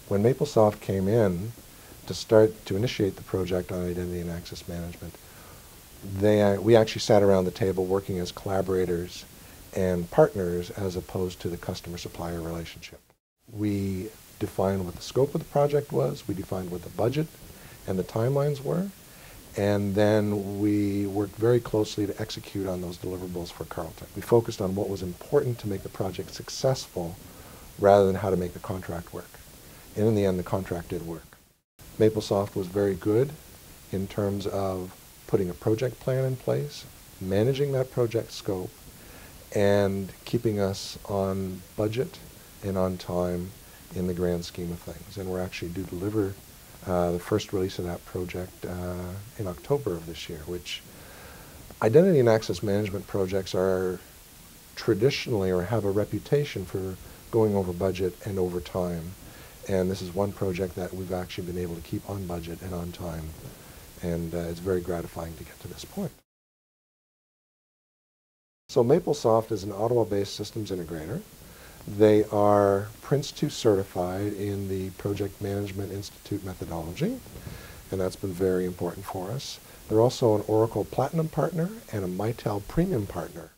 When Maplesoft came in to initiate the project on identity and access management, we actually sat around the table working as collaborators and partners as opposed to the customer-supplier relationship. We defined what the scope of the project was, we defined what the budget and the timelines were, and then we worked very closely to execute on those deliverables for Carleton. We focused on what was important to make the project successful rather than how to make the contract work. And in the end, the contract did work. Maplesoft was very good in terms of putting a project plan in place, managing that project scope, and keeping us on budget and on time in the grand scheme of things. And we're actually due to deliver the first release of that project in October of this year, which identity and access management projects are traditionally or have a reputation for going over budget and over time. And this is one project that we've actually been able to keep on budget and on time. And it's very gratifying to get to this point. So Maplesoft is an Ottawa-based systems integrator. They are Prince 2 certified in the Project Management Institute methodology, and that's been very important for us. They're also an Oracle Platinum partner and a Mitel Premium partner.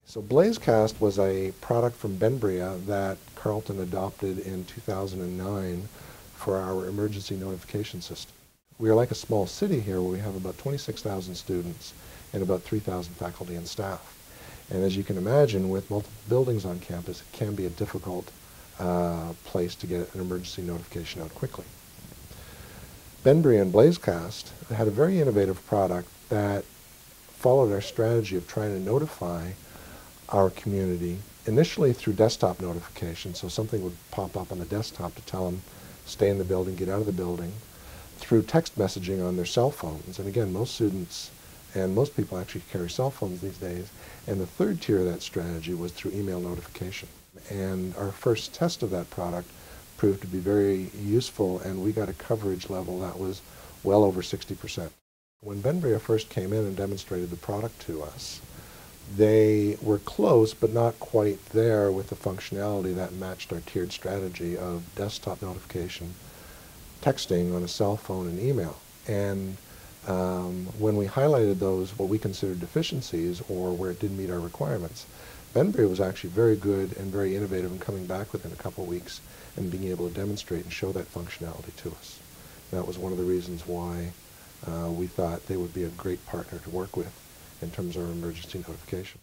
So Blazecast was a product from Benbria that Carleton adopted in 2009 for our emergency notification system. We are like a small city here where we have about 26,000 students and about 3,000 faculty and staff. And as you can imagine, with multiple buildings on campus, it can be a difficult place to get an emergency notification out quickly. Benbria and Blazecast had a very innovative product that followed our strategy of trying to notify our community initially through desktop notification, so something would pop up on the desktop to tell them stay in the building, get out of the building, through text messaging on their cell phones. And again, most students and most people actually carry cell phones these days. And the third tier of that strategy was through email notification. And our first test of that product proved to be very useful, and we got a coverage level that was well over 60%. When Benbria first came in and demonstrated the product to us, they were close but not quite there with the functionality that matched our tiered strategy of desktop notification, texting on a cell phone, and email. And when we highlighted those, what we considered deficiencies or where it didn't meet our requirements, Benbria was actually very good and very innovative in coming back within a couple of weeks and being able to demonstrate and show that functionality to us. And that was one of the reasons why we thought they would be a great partner to work with in terms of our emergency notification.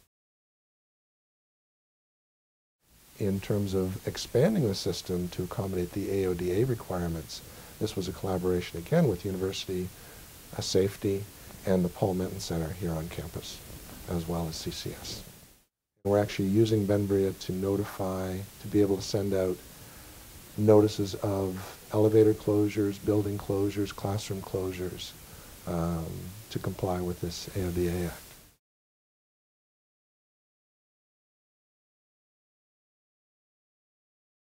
In terms of expanding the system to accommodate the AODA requirements, this was a collaboration again with University Safety and the Paul Minton Center here on campus, as well as CCS. We're actually using Benbria to notify, to be able to send out notices of elevator closures, building closures, classroom closures, to comply with this AODA Act.